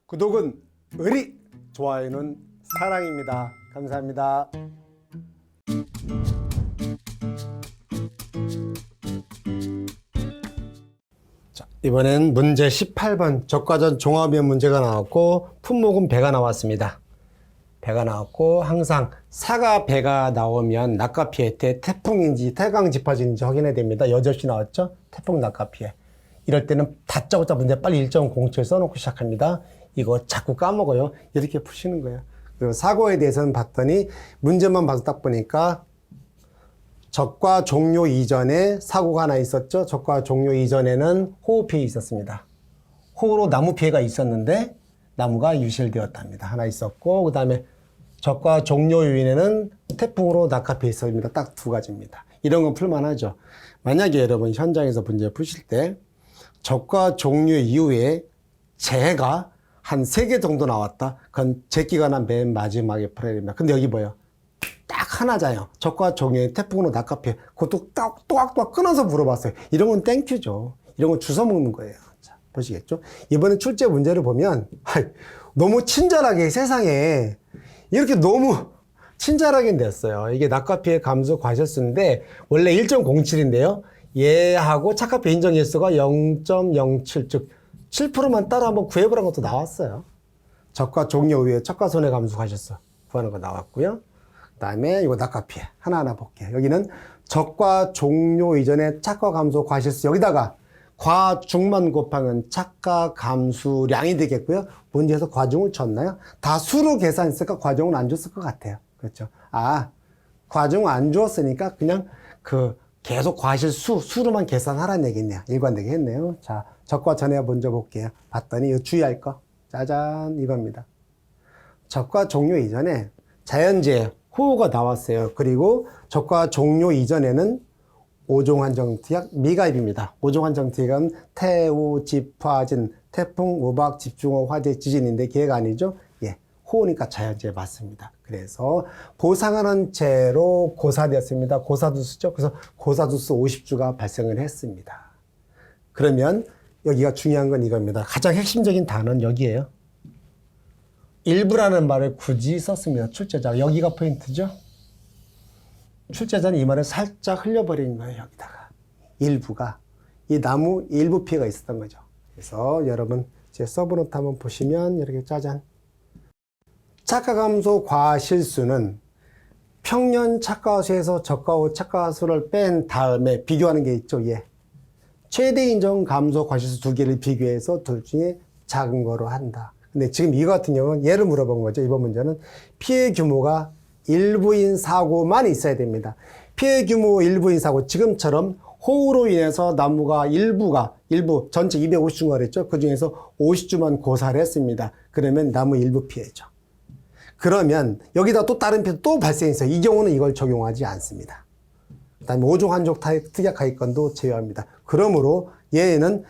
구독은 의리, 좋아요는 사랑입니다. 감사합니다. 자, 이번엔 문제 18번 적과전 종합이면 문제가 나왔고 품목은 배가 나왔습니다. 배가 나왔고 항상 사가 배가 나오면 낙과 피해 때 태풍인지 태강 짚어지는지 확인해야 됩니다. 여절시 나왔죠? 태풍 낙과 피해. 이럴 때는 다짜고짜 문제 빨리 1.07 써놓고 시작합니다. 이거 자꾸 까먹어요. 이렇게 푸시는 거예요. 그리고 사고에 대해서는 봤더니 문제만 봐서 딱 보니까 적과 종료 이전에 사고가 하나 있었죠. 적과 종료 이전에는 호우 피해 있었습니다. 호우로 나무 피해가 있었는데 나무가 유실되었답니다. 하나 있었고 그 다음에 적과 종료 요인에는 태풍으로 낙하 피해 있었습니다. 딱 두 가지입니다. 이런 건 풀만하죠. 만약에 여러분 현장에서 문제 푸실 때 적과 종료 이후에 재해가 한 3개 정도 나왔다. 그건 재기관한 맨 마지막에 풀어야 됩니다. 근데 여기 뭐예요? 딱 하나잖아요. 적과 종료의 태풍으로 낙하 피해. 그것도 또각또각 끊어서 물어봤어요. 이런 건 땡큐죠. 이런 건 주워 먹는 거예요. 자, 보시겠죠? 이번에 출제 문제를 보면 너무 친절하게 세상에 이렇게 너무 친절하게 냈어요. 이게 낙하 피해 감소 과실수인데 원래 1.07인데요. 얘하고 착화 피해 인정 횟수가 0.07, 즉 7%만 따로 한번 구해보라는 것도 나왔어요. 적과 종료 후에 적과 손해 감소 과실수 구하는 거 나왔고요. 그 다음에 이거 낙하 피해 하나하나 볼게요. 여기는 적과 종료 이전에 착과 감소 과실수 여기다가 과중만 곱하면 착과 감수량이 되겠고요. 문제에서 과중을 줬나요? 다 수로 계산했으니까 과중은 안 줬을 것 같아요. 그렇죠? 과중 안 주었으니까 그냥 계속 과실수, 수로만 계산하라는 얘기네요. 일관되게 했네요. 자, 적과 전해 먼저 볼게요. 봤더니 이거 주의할 거. 짜잔, 이겁니다. 적과 종료 이전에 자연재해, 호우가 나왔어요. 그리고 적과 종료 이전에는 5종 한정특약 미가입입니다. 5종 한정특약은 태우, 집화진, 태풍, 우박, 집중호, 화재, 지진인데 기회가 아니죠? 예, 호우니까 자연재해 맞습니다. 그래서 보상하는 죄로 고사되었습니다. 고사두수죠. 그래서 고사두수 50주가 발생을 했습니다. 그러면 여기가 중요한 건 이겁니다. 가장 핵심적인 단어는 여기에요. 일부라는 말을 굳이 썼습니다. 출제자가. 여기가 포인트죠. 출제자는 이 말을 살짝 흘려버린 거예요. 여기다가. 일부가. 이 나무 일부 피해가 있었던 거죠. 그래서 여러분 제 서브노트 한번 보시면 이렇게 짜잔. 착화 감소 과실수는 평년 착과수에서 적과후 착과수를 뺀 다음에 비교하는 게 있죠. 예. 최대 인정 감소 과실수 두 개를 비교해서 둘 중에 작은 거로 한다. 근데 지금 이거 같은 경우는 얘를 물어본 거죠. 이번 문제는 피해 규모가 일부인 사고만 있어야 됩니다. 피해 규모 일부인 사고, 지금처럼 호우로 인해서 나무가 일부 전체 250주가 그랬죠. 그 중에서 50주만 고사를 했습니다. 그러면 나무 일부 피해죠. 그러면 여기다 또 다른 피해 또 발생했어요. 이 경우는 이걸 적용하지 않습니다. 그 다음에 5종 한족 특약 하위권도 제외합니다. 그러므로 얘는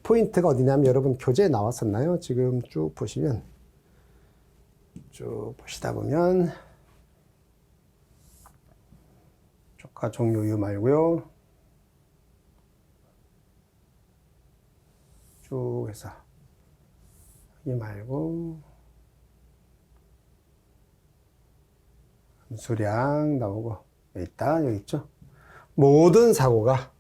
포인트가 어디냐면 여러분 교재에 나왔었나요? 지금 쭉 보시면 쭉 보시다 보면 적과 종료 이유 말고요. 쭉 해서 이 말고 함수량 나오고 여기 있죠. 모든 사고가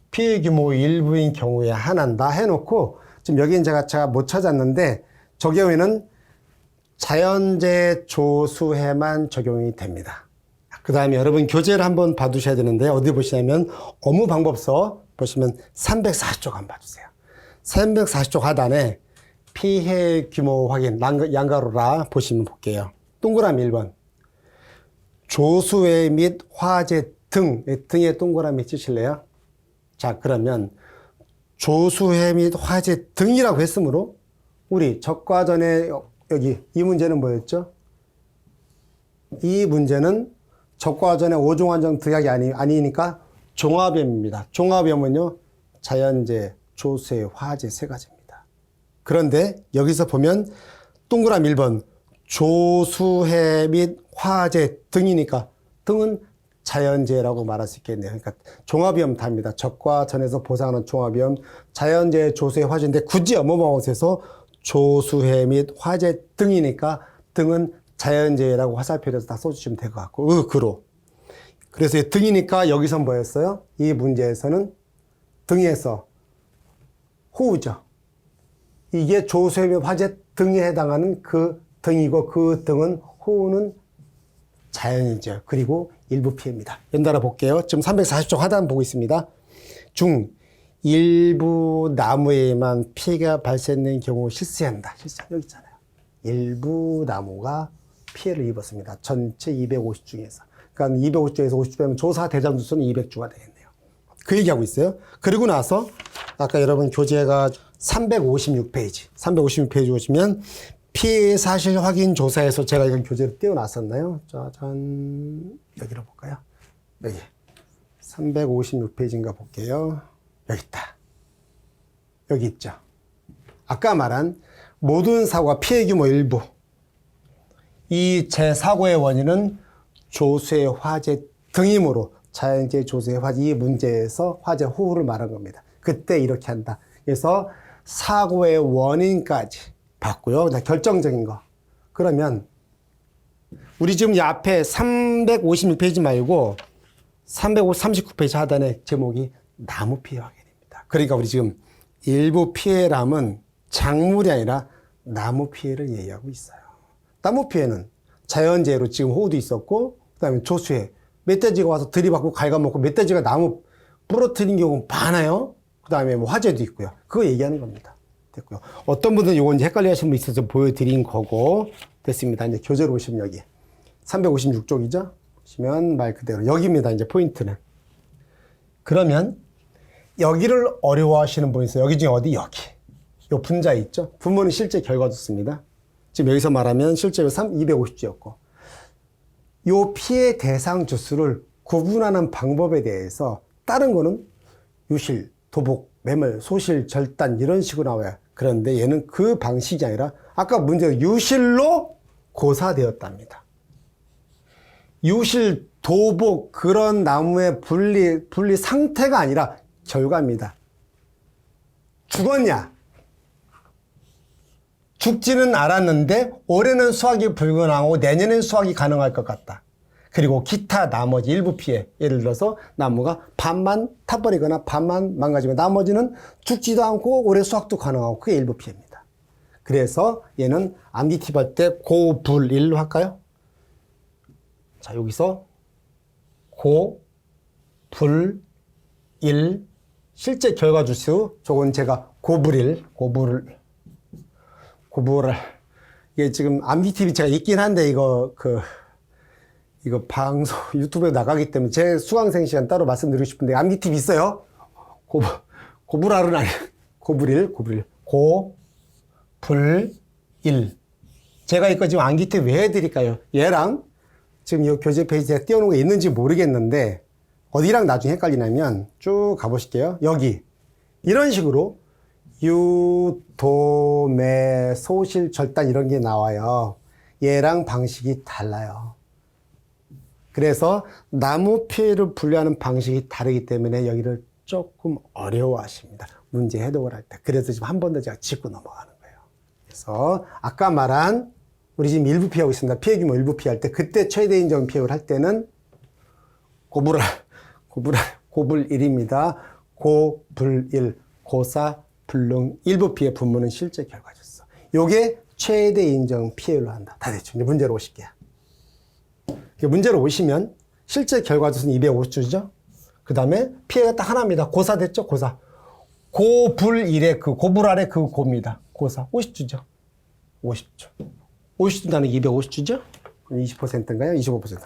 피해 규모 일부인 경우에 하나다 해놓고 지금 여기는 제가 못 찾았는데 저 경우에는 자연재해 조수해만 적용이 됩니다. 그 다음에 여러분 교재를 한번 봐두셔야 되는데 어디 보시냐면 업무방법서 보시면 340쪽 한번 봐주세요. 340쪽 하단에 피해 규모 확인 양가로라 보시면 볼게요. 동그라미 1번 조수해 및 화재 등에 동그라미 치실래요? 자, 그러면 조수해 및 화재 등이라고 했으므로 우리 적과 전에 여기 이 문제는 뭐였죠? 이 문제는 적과 전에 5종 한정 특약이 아니니까 종합위험입니다. 종합위험은요 자연재해, 조수해, 화재 세 가지입니다. 그런데 여기서 보면 동그라미 1번 조수해 및 화재 등이니까 등은 자연재해라고 말할 수 있겠네요. 그러니까 종합위험 답니다. 적과 전에서 보상하는 종합위험, 자연재해, 조수해, 화재인데 굳이 업무방법에서 조수해 및 화재 등이니까 등은 자연재해라고 화살표에서 다 써주시면 될 것 같고, 그로. 그래서 등이니까 여기서 뭐였어요? 이 문제에서는 등에서 호우죠. 이게 조수해 및 화재 등에 해당하는 그 등이고, 그 등은 호우는 자연이죠. 그리고 일부 피해입니다. 연달아 볼게요. 지금 340쪽 하단 보고 있습니다. 중 일부 나무에만 피해가 발생된 경우 실시한다. 여기 있잖아요. 일부 나무가 피해를 입었습니다. 전체 250 중에서. 그러니까 250주에서 50주 빼면 조사 대상 주수는 200주가 되겠네요. 그 얘기하고 있어요. 그리고 나서 아까 여러분 교재가 356페이지. 356페이지 보시면 피해 사실 확인 조사에서 제가 이건 교재로 띄워놨었나요? 짜잔. 여기로 볼까요? 여기. 356페이지인가 볼게요. 여기 있다. 여기 있죠. 아까 말한 모든 사고와 피해 규모 일부. 이 재사고의 원인은 조수의 화재 등이므로 자연재해 조수의 화재 이 문제에서 화재 호우를 말한 겁니다. 그때 이렇게 한다. 그래서 사고의 원인까지 봤고요. 결정적인 거. 그러면 우리 지금 이 앞에 356페이지 말고 339페이지 하단에 제목이 나무 피해 확인입니다. 그러니까 우리 지금 일부 피해람은 작물이 아니라 나무 피해를 얘기하고 있어요. 나무 피해는 자연재해로 지금 호우도 있었고, 그 다음에 조수해. 멧돼지가 와서 들이받고 갉아먹고 멧돼지가 나무 부러뜨린 경우 많아요. 그 다음에 뭐 화재도 있고요. 그거 얘기하는 겁니다. 됐고요. 어떤 분들은 이거 이제 헷갈려 하시는 분 있어서 보여드린 거고, 됐습니다. 이제 교재로 보시면 여기. 356쪽이죠? 보시면 말 그대로. 여기입니다. 이제 포인트는. 그러면 여기를 어려워하시는 분이 있어요. 여기 중에 어디? 여기. 요 분자 있죠? 분모는 실제 결과 줬습니다. 지금 여기서 말하면 실제로 250주였고. 요 피해 대상 주수를 구분하는 방법에 대해서 다른 거는 유실, 도복, 매몰, 소실, 절단 이런 식으로 나와요. 그런데 얘는 그 방식이 아니라 아까 문제가 유실로 고사되었답니다. 유실, 도복 그런 나무의 분리 상태가 아니라 결과입니다. 죽었냐? 죽지는 않았는데 올해는 수확이 불가능하고 내년엔 수확이 가능할 것 같다. 그리고 기타 나머지 일부 피해, 예를 들어서 나무가 반만 타버리거나 반만 망가지고 나머지는 죽지도 않고 올해 수확도 가능하고 그게 일부 피해입니다. 그래서 얘는 암기 팁 할 때 고불일로 할까요? 자, 여기서 고불일 실제 결과 주수, 저건 제가 고불을 이게 지금 암기 팁이 제가 있긴 한데 이거 방송 유튜브에 나가기 때문에 제 수강생 시간 따로 말씀드리고 싶은데 암기 팁 있어요. 고불알은 아니 고불일 고불일 제가 이거 지금 암기 팁 왜 해드릴까요? 얘랑 지금 이 교재 페이지에 띄워놓은 게 있는지 모르겠는데 어디랑 나중에 헷갈리냐면 쭉 가보실게요. 여기 이런 식으로 유, 도, 매, 소실, 절단 이런 게 나와요. 얘랑 방식이 달라요. 그래서 나무 피해를 분류하는 방식이 다르기 때문에 여기를 조금 어려워하십니다. 문제 해독을 할 때. 그래서 지금 한 번 더 제가 짚고 넘어가는 거예요. 그래서 아까 말한 우리 지금 일부 피하고 있습니다. 피해 규모 일부 피할 때 그때 최대 인정 피해를 할 때는 고불일입니다. 고불일, 고사, 불능, 일부 피해 분모는 실제 결과였어. 요게 최대 인정 피해로 한다. 다 됐죠. 이제 문제로 오실게요. 문제로 오시면 실제 결과 주수는 250주죠. 그 다음에 피해가 딱 하나입니다. 고사 됐죠? 고사. 고불일의 고불알의 고입니다. 고사. 50주죠. 50주. 50주 나는 250주죠? 20%인가요? 25%.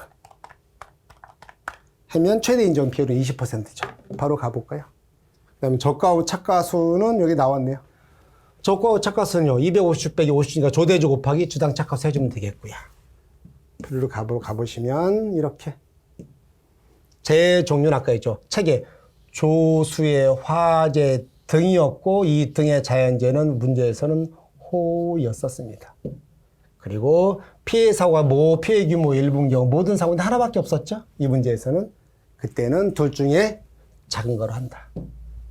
하면 최대 인정 피해율은 20%죠. 바로 가볼까요? 그 다음에 저가후 착가수는 여기 나왔네요. 저가후 착가수는요, 250주 빼기 50주니까 조대주 곱하기 주당 착가수 해주면 되겠고요. 별로 가보시면 이렇게 재 종류는 아까 있죠. 책에 조수의 화재 등이었고 이 등의 자연재해는 문제에서는 호였었습니다. 그리고 피해 사고가 피해 규모 일부인 경우 모든 사고인데 하나밖에 없었죠. 이 문제에서는 그때는 둘 중에 작은 거로 한다.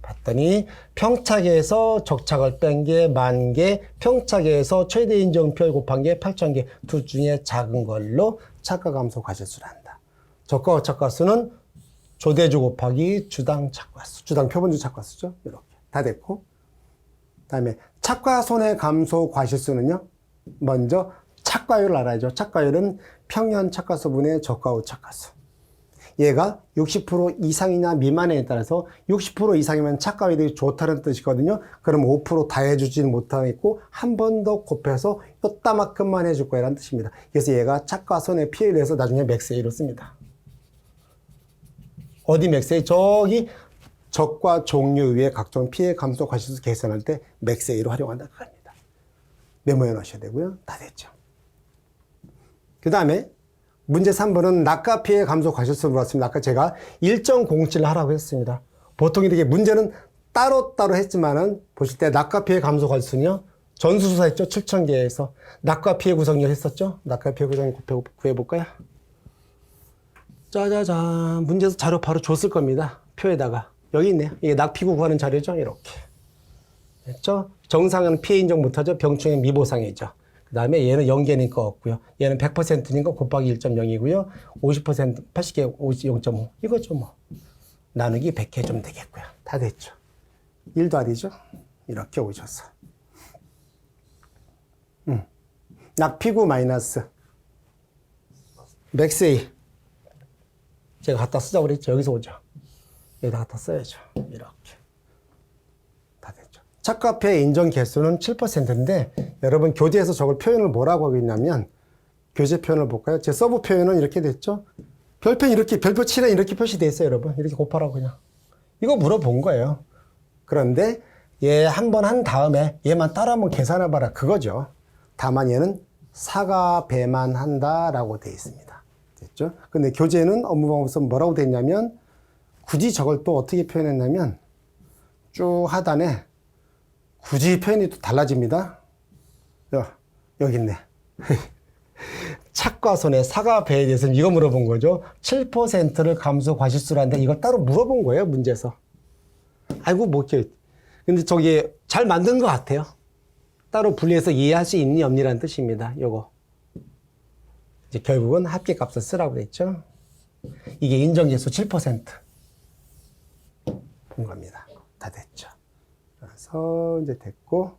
봤더니 평착에서 적착을 뺀 게 10,000개, 평착에서 최대 인정표 곱한 게 8,000개, 둘 중에 작은 걸로 착과감소 과실수를 한다. 적과 착과수는 조대주 곱하기 주당 착과수, 주당 표본주 착과수죠. 이렇게 다 됐고, 그다음에 착과손해 감소 과실수는요. 먼저 착과율을 알아야죠. 착과율은 평년 착과수분의 적과 후 착과수. 얘가 60% 이상이냐 미만에 따라서 60% 이상이면 착과율이 좋다는 뜻이거든요. 그럼 5% 다 해주지는 못하겠고 한 번 더 곱해서 이따만큼만 해줄 거라는 뜻입니다. 그래서 얘가 착과손해 피해를 해서 나중에 맥스A로 씁니다. 어디 맥스A? 저기 적과 종류 위에 각종 피해 감소 과실수 계산할 때 맥스A로 활용한다 그겁니다. 메모해 놓으셔야 되고요. 다 됐죠. 그 다음에 문제 3번은 낙과 피해 감소 과실수 물었습니다. 아까 제가 1.07을 하라고 했습니다. 보통 이렇게 문제는 따로따로 했지만은 보실 때 낙과 피해 감소 과실수는요. 전수조사 했죠. 7,000개에서. 낙과 피해 구성률 했었죠. 낙과 피해 구성률 구해볼까요? 짜자잔. 문제에서 자료 바로 줬을 겁니다. 표에다가. 여기 있네요. 이게 낙피구 구하는 자료죠. 이렇게. 됐죠? 정상은 피해 인정 못하죠. 병충해 미보상이죠. 그 다음에 얘는 0개니까 없고요. 얘는 100%니까 곱하기 1.0이고요. 50%, 80개, 0.5. 이거죠, 뭐. 나누기 100개 좀 되겠고요. 다 됐죠. 1도 아니죠? 이렇게 오셔서. 낙피구 마이너스. 맥스A. 제가 갖다 쓰자고 그랬죠. 여기서 오죠. 여기다 갖다 써야죠. 이렇게. 다 됐죠. 착과피해 인정 개수는 7%인데 여러분 교재에서 저걸 표현을 뭐라고 하고 있냐면 교재 표현을 볼까요? 제 서브 표현은 이렇게 됐죠. 별표 이렇게 별표 7에 이렇게 표시되어 있어요. 여러분 이렇게 곱하라고 그냥 이거 물어본 거예요. 그런데 얘 한 번 한 다음에 얘만 따라 한번 계산해 봐라 그거죠. 다만 얘는 사가 배만 한다라고 되어 있습니다. 됐죠? 근데 교재는 업무방법에서 뭐라고 되어 있냐면 굳이 저걸 또 어떻게 표현했냐면 쭉 하단에 굳이 표현이 또 달라집니다. 여기 있네. 착과손해 사가 배에 대해서는 이거 물어본 거죠. 7%를 감소 과실수라는데 이걸 따로 물어본 거예요, 문제에서. 아이고, 뭐, 이렇게. 근데 저기 잘 만든 것 같아요. 따로 분리해서 이해할 수 있니, 없니라는 뜻입니다, 요거. 이제 결국은 합계값을 쓰라고 그랬죠. 이게 인정계수 7%. 본 겁니다. 다 됐죠. 그래서 이제 됐고.